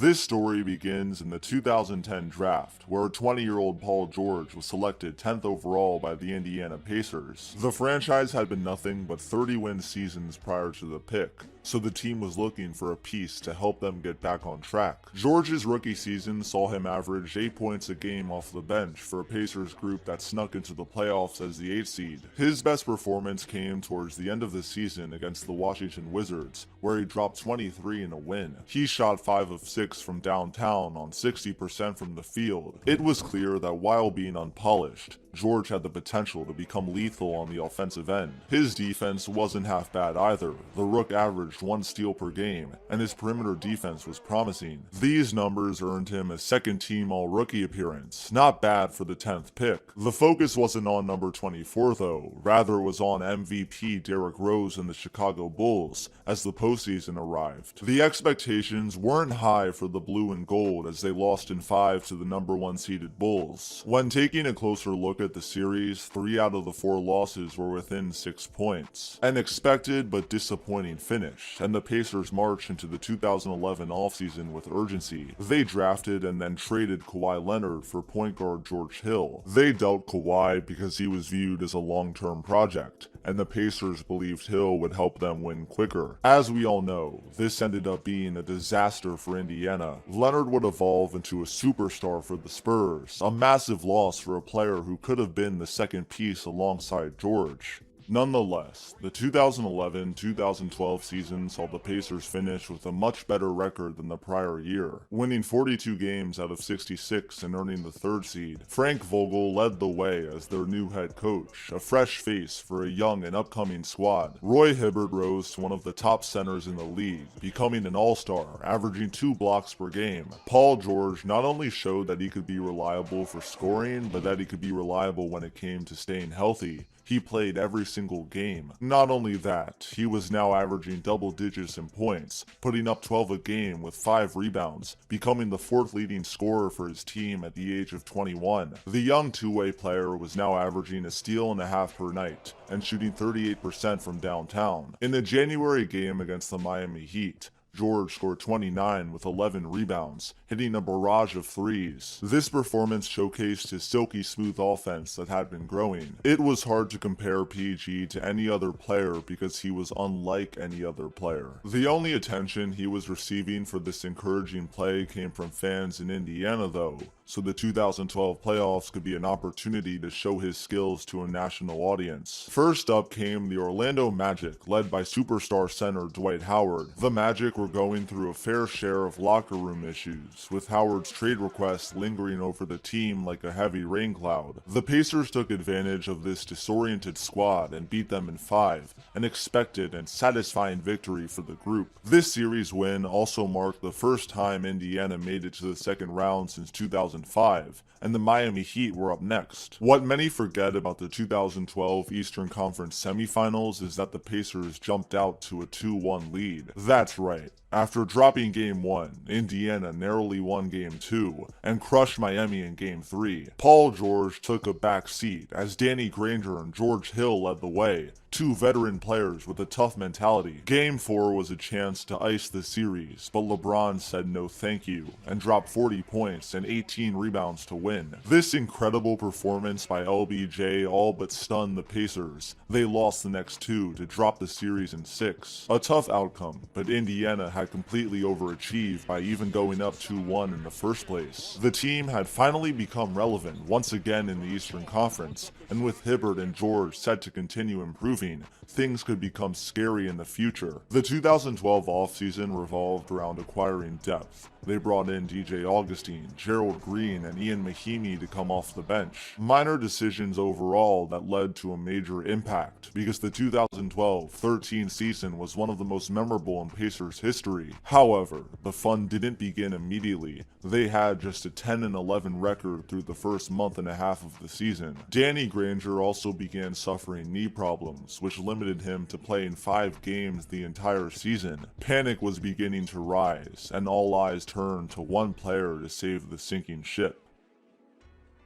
This story begins in the 2010 draft, where 20-year-old Paul George was selected 10th overall by the Indiana Pacers. The franchise had been nothing but 30-win seasons prior to the pick, so the team was looking for a piece to help them get back on track. George's rookie season saw him average 8 points a game off the bench for a Pacers group that snuck into the playoffs as the 8th seed. His best performance came towards the end of the season against the Washington Wizards, where he dropped 23 in a win. He shot 5 of 6 from downtown on 60% from the field. It was clear that while being unpolished, George had the potential to become lethal on the offensive end. His defense wasn't half bad either. The Rook averaged 1 steal per game, and his perimeter defense was promising. These numbers earned him a second-team All-Rookie appearance. Not bad for the 10th pick. The focus wasn't on number 24 though, rather was on MVP Derrick Rose and the Chicago Bulls as the postseason arrived. The expectations weren't high for the blue and gold as they lost in 5 to the number 1 seeded Bulls. When taking a closer look at the series, 3 out of the 4 losses were within 6 points. An expected but disappointing finish, and the Pacers marched into the 2011 offseason with urgency. They drafted and then traded Kawhi Leonard for point guard George Hill. They dealt Kawhi because he was viewed as a long-term project, and the Pacers believed Hill would help them win quicker. As we all know, this ended up being a disaster for Indiana. Leonard would evolve into a superstar for the Spurs, a massive loss for a player who could have been the second piece alongside George. Nonetheless, the 2011-2012 season saw the Pacers finish with a much better record than the prior year, winning 42 games out of 66 and earning the 3rd seed. Frank Vogel led the way as their new head coach, a fresh face for a young and upcoming squad. Roy Hibbert rose to one of the top centers in the league, becoming an all-star, averaging 2 blocks per game. Paul George not only showed that he could be reliable for scoring, but that he could be reliable when it came to staying healthy. He played every single game. Not only that, he was now averaging double digits in points, putting up 12 a game with 5 rebounds, becoming the 4th leading scorer for his team at the age of 21. The young two-way player was now averaging a steal and a half per night, and shooting 38% from downtown. In the January game against the Miami Heat, George scored 29 with 11 rebounds, hitting a barrage of threes. This performance showcased his silky smooth offense that had been growing. It was hard to compare PG to any other player because he was unlike any other player. The only attention he was receiving for this encouraging play came from fans in Indiana though, so the 2012 playoffs could be an opportunity to show his skills to a national audience. First up came the Orlando Magic, led by superstar center Dwight Howard. The Magic were going through a fair share of locker room issues, with Howard's trade request lingering over the team like a heavy rain cloud. The Pacers took advantage of this disoriented squad and beat them in 5, an expected and satisfying victory for the group. This series win also marked the first time Indiana made it to the second round since 2005, and the Miami Heat were up next. What many forget about the 2012 Eastern Conference semifinals is that the Pacers jumped out to a 2-1 lead. That's right. After dropping Game 1, Indiana narrowly won Game 2 and crushed Miami in Game 3. Paul George took a back seat as Danny Granger and George Hill led the way, 2 veteran players with a tough mentality. Game 4 was a chance to ice the series, but LeBron said no thank you and dropped 40 points and 18 rebounds to win. This incredible performance by LBJ all but stunned the Pacers. They lost the next 2 to drop the series in 6. A tough outcome, but Indiana had completely overachieved by even going up 2-1 in the first place. The team had finally become relevant once again in the Eastern Conference, and with Hibbert and George set to continue improving, things could become scary in the future. The 2012 offseason revolved around acquiring depth. They brought in DJ Augustine, Gerald Green, and Ian Mahinmi to come off the bench. Minor decisions overall that led to a major impact, because the 2012-13 season was one of the most memorable in Pacers history. However, the fun didn't begin immediately. They had just a 10-11 record through the first month and a half of the season. Danny Granger also began suffering knee problems, which limited him to playing 5 games the entire season. Panic was beginning to rise, and all eyes turned to one player to save the sinking ship.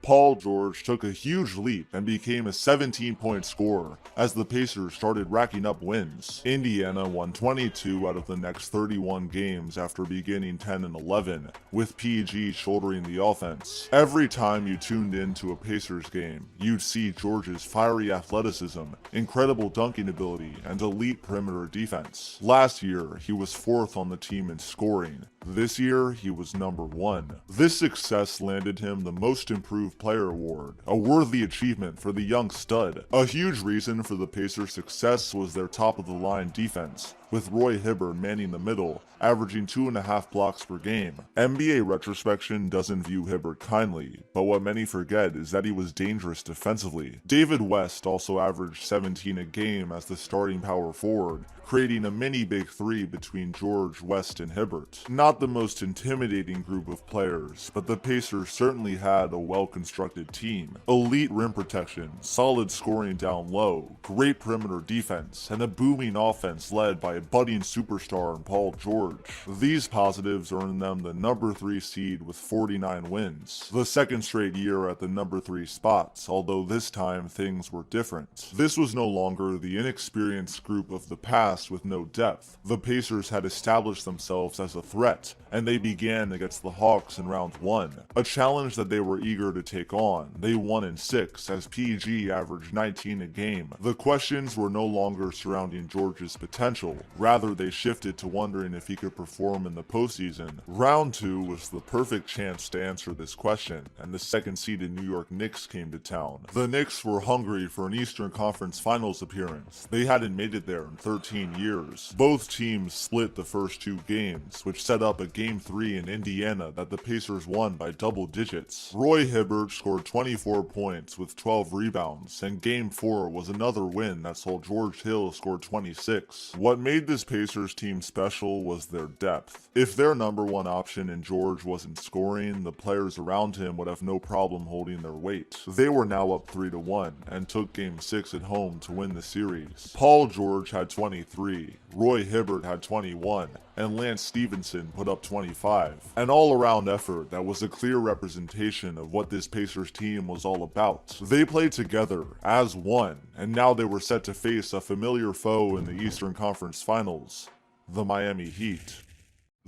Paul George took a huge leap and became a 17-point scorer as the Pacers started racking up wins. Indiana won 22 out of the next 31 games after beginning 10-11, with PG shouldering the offense. Every time you tuned into a Pacers game, you'd see George's fiery athleticism, incredible dunking ability, and elite perimeter defense. Last year, he was 4th on the team in scoring. This year, he was number 1. This success landed him the Most Improved Player award, a worthy achievement for the young stud. A huge reason for the Pacers' success was their top-of-the-line defense, with Roy Hibbert manning the middle, averaging 2.5 blocks per game. NBA retrospection doesn't view Hibbert kindly, but what many forget is that he was dangerous defensively. David West also averaged 17 a game as the starting power forward, creating a mini big three between George, West, and Hibbert. Not the most intimidating group of players, but the Pacers certainly had a well-constructed team. Elite rim protection, solid scoring down low, great perimeter defense, and a booming offense led by a budding superstar in Paul George. These positives earned them the number 3 seed with 49 wins, the second straight year at the number 3 spots, although this time things were different. This was no longer the inexperienced group of the past with no depth. The Pacers had established themselves as a threat, and they began against the Hawks in round 1, a challenge that they were eager to take on. They won in 6 as PG averaged 19 a game. The questions were no longer surrounding George's potential, rather they shifted to wondering if he could perform in the postseason. Round 2 was the perfect chance to answer this question, and the second-seeded New York Knicks came to town. The Knicks were hungry for an Eastern Conference Finals appearance. They hadn't made it there in 13 years. Both teams split the first 2 games, which set up a Game 3 in Indiana that the Pacers won by double digits. Roy Hibbert scored 24 points with 12 rebounds, and Game 4 was another win that saw George Hill score 26. What made this Pacers team special was their depth. If their number 1 option in George wasn't scoring, the players around him would have no problem holding their weight. They were now up 3-1 and took Game 6 at home to win the series. Paul George had 23, Roy Hibbert had 21, and Lance Stevenson put up 25. An all-around effort that was a clear representation of what this Pacers team was all about. They played together as one, and now they were set to face a familiar foe in the Eastern Conference Finals, the Miami Heat.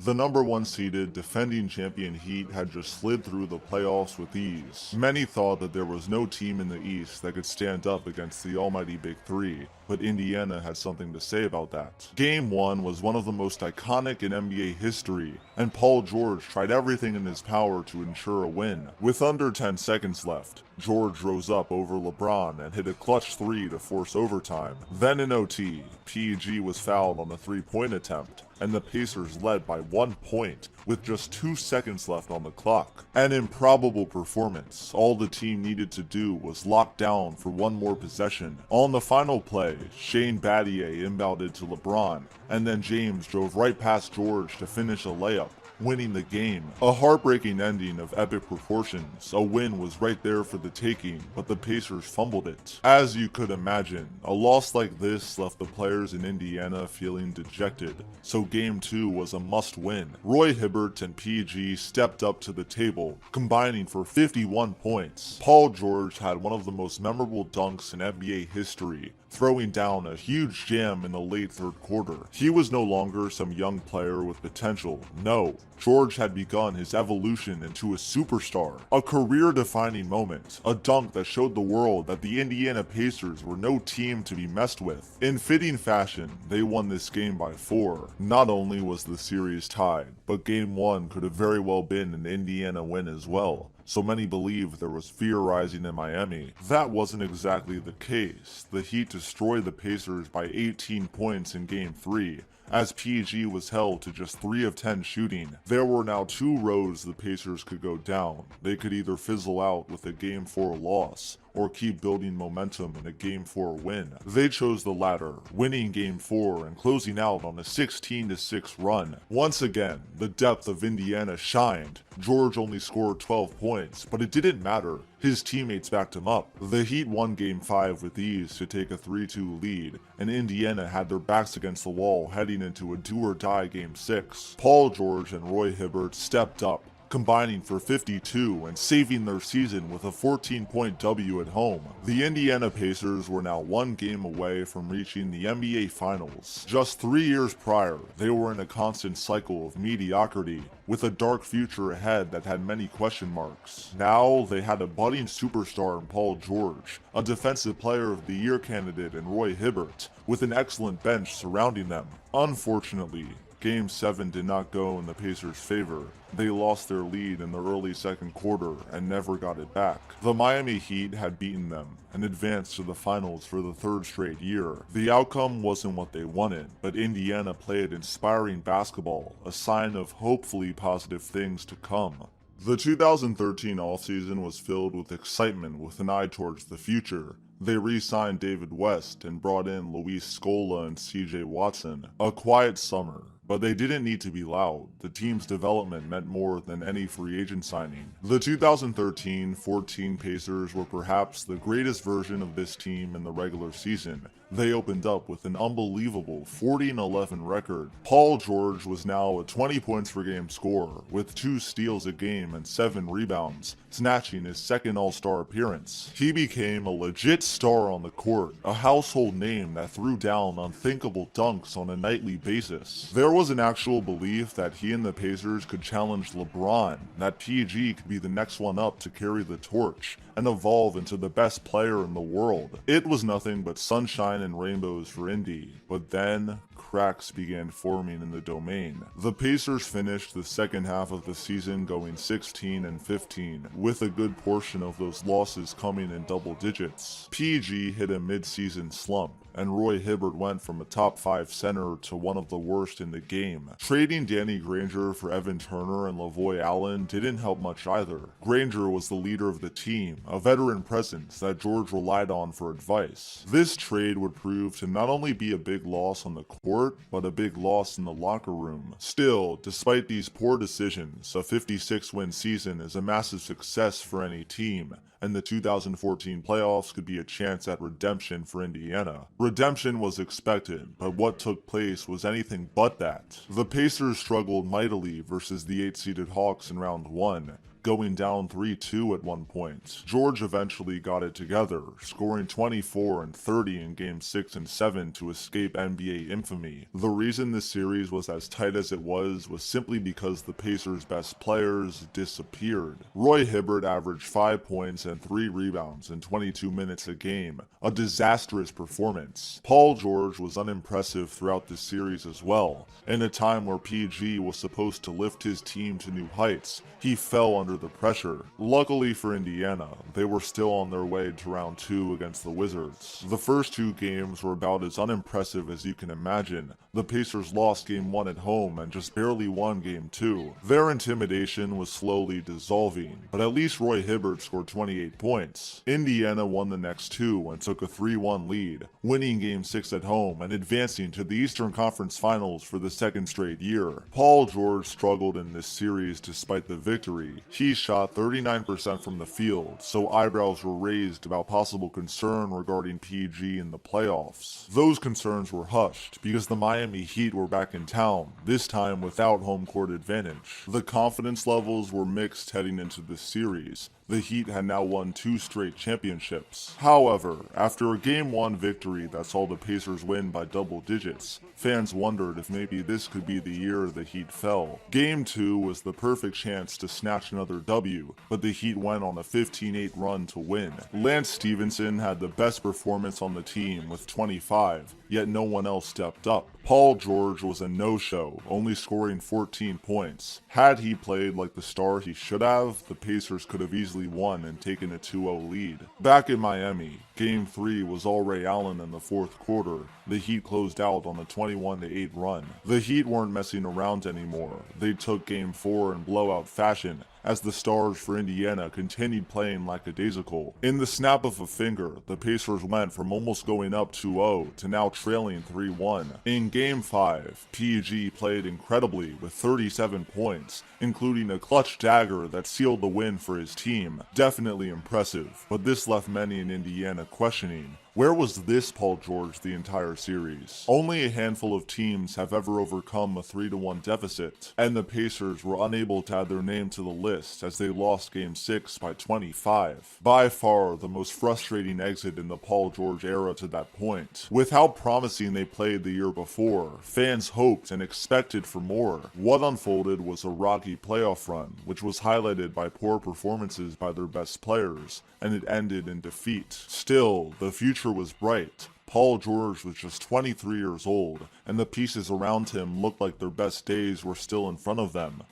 The number 1 seeded defending champion Heat had just slid through the playoffs with ease. Many thought that there was no team in the East that could stand up against the almighty Big Three, but Indiana had something to say about that. Game 1 was one of the most iconic in NBA history, and Paul George tried everything in his power to ensure a win. With under 10 seconds left, George rose up over LeBron and hit a clutch 3 to force overtime. Then in OT, PG was fouled on a 3-point attempt, and the Pacers led by 1 point with just 2 seconds left on the clock. An improbable performance. All the team needed to do was lock down for one more possession. On the final play, Shane Battier inbounded to LeBron, and then James drove right past George to finish a layup, winning the game. A heartbreaking ending of epic proportions. A win was right there for the taking, but the Pacers fumbled it. As you could imagine, a loss like this left the players in Indiana feeling dejected, so Game 2 was a must-win. Roy Hibbert and PG stepped up to the table, combining for 51 points. Paul George had one of the most memorable dunks in NBA history, throwing down a huge jam in the late 3rd quarter. He was no longer some young player with potential. No, George had begun his evolution into a superstar. A career-defining moment, a dunk that showed the world that the Indiana Pacers were no team to be messed with. In fitting fashion, they won this game by 4. Not only was the series tied, but Game 1 could have very well been an Indiana win as well. So many believed there was fear rising in Miami. That wasn't exactly the case. The Heat destroyed the Pacers by 18 points in Game 3, as PG was held to just 3 of 10 shooting. There were now 2 roads the Pacers could go down. They could either fizzle out with a Game 4 loss, or keep building momentum in a Game 4 win. They chose the latter, winning Game 4 and closing out on a 16-6 run. Once again, the depth of Indiana shined. George only scored 12 points, but it didn't matter. His teammates backed him up. The Heat won Game 5 with ease to take a 3-2 lead, and Indiana had their backs against the wall heading into a do-or-die Game 6. Paul George and Roy Hibbert stepped up, combining for 52 and saving their season with a 14-point W at home. The Indiana Pacers were now one game away from reaching the NBA Finals. Just 3 years prior, they were in a constant cycle of mediocrity, with a dark future ahead that had many question marks. Now, they had a budding superstar in Paul George, a Defensive Player of the Year candidate in Roy Hibbert, with an excellent bench surrounding them. Unfortunately, Game 7 did not go in the Pacers' favor. They lost their lead in the early second quarter and never got it back. The Miami Heat had beaten them and advanced to the finals for the third straight year. The outcome wasn't what they wanted, but Indiana played inspiring basketball, a sign of hopefully positive things to come. The 2013 offseason was filled with excitement with an eye towards the future. They re-signed David West and brought in Luis Scola and CJ Watson. A quiet summer, but they didn't need to be loud. The team's development meant more than any free agent signing. The 2013-14 Pacers were perhaps the greatest version of this team in the regular season. They opened up with an unbelievable 40-11 record. Paul George was now a 20 points per game scorer, with 2 steals a game and 7 rebounds, snatching his second All-Star appearance. He became a legit star on the court, a household name that threw down unthinkable dunks on a nightly basis. There was an actual belief that he and the Pacers could challenge LeBron, that PG could be the next one up to carry the torch and evolve into the best player in the world. It was nothing but sunshine and rainbows for Indy, but then cracks began forming in the domain. The Pacers finished the second half of the season going 16-15, with a good portion of those losses coming in double digits. PG hit a mid-season slump, and Roy Hibbert went from a top 5 center to one of the worst in the game. Trading Danny Granger for Evan Turner and Lavoy Allen didn't help much either. Granger was the leader of the team, a veteran presence that George relied on for advice. This trade would prove to not only be a big loss on the court, but a big loss in the locker room. Still, despite these poor decisions, a 56-win season is a massive success for any team, and the 2014 playoffs could be a chance at redemption for Indiana. Redemption was expected, but what took place was anything but that. The Pacers struggled mightily versus the 8-seeded Hawks in round 1, going down 3-2 at one point. George eventually got it together, scoring 24 and 30 in Games 6 and 7 to escape NBA infamy. The reason this series was as tight as it was simply because the Pacers' best players disappeared. Roy Hibbert averaged 5 points and 3 rebounds in 22 minutes a game, a disastrous performance. Paul George was unimpressive throughout this series as well. In a time where PG was supposed to lift his team to new heights, he fell under the pressure. Luckily for Indiana, they were still on their way to round 2 against the Wizards. The first 2 games were about as unimpressive as you can imagine. The Pacers lost Game 1 at home and just barely won Game 2. Their intimidation was slowly dissolving, but at least Roy Hibbert scored 28 points. Indiana won the next 2 and took a 3-1 lead, winning Game 6 at home and advancing to the Eastern Conference Finals for the second straight year. Paul George struggled in this series despite the victory. He shot 39% from the field, so eyebrows were raised about possible concern regarding PG in the playoffs. Those concerns were hushed because the Miami Heat were back in town, this time without home court advantage. The confidence levels were mixed heading into this series. The Heat had now won 2 straight championships. However, after a Game 1 victory that saw the Pacers win by double digits, fans wondered if maybe this could be the year the Heat fell. Game 2 was the perfect chance to snatch another W, but the Heat went on a 15-8 run to win. Lance Stevenson had the best performance on the team with 25, yet no one else stepped up. Paul George was a no-show, only scoring 14 points. Had he played like the star he should have, the Pacers could have easily won and taken a 2-0 lead. Back in Miami, Game 3 was all Ray Allen in the fourth quarter. The Heat closed out on a 21-8 run. The Heat weren't messing around anymore. They took Game 4 in blowout fashion, as the stars for Indiana continued playing lackadaisical. In the snap of a finger, the Pacers went from almost going up 2-0 to now trailing 3-1. In Game 5, PG played incredibly with 37 points, including a clutch dagger that sealed the win for his team. Definitely impressive, but this left many in Indiana questioning Where was this Paul George the entire series? Only a handful of teams have ever overcome a 3-1 deficit, and the Pacers were unable to add their name to the list as they lost Game 6 by 25. By far the most frustrating exit in the Paul George era to that point. With how promising they played the year before, fans hoped and expected for more. What unfolded was a rocky playoff run, which was highlighted by poor performances by their best players, and it ended in defeat. Still, the future was bright. Paul George was just 23 years old, and the pieces around him looked like their best days were still in front of them.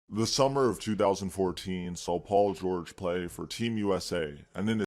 The summer of 2014 saw Paul George play for Team USA, and in his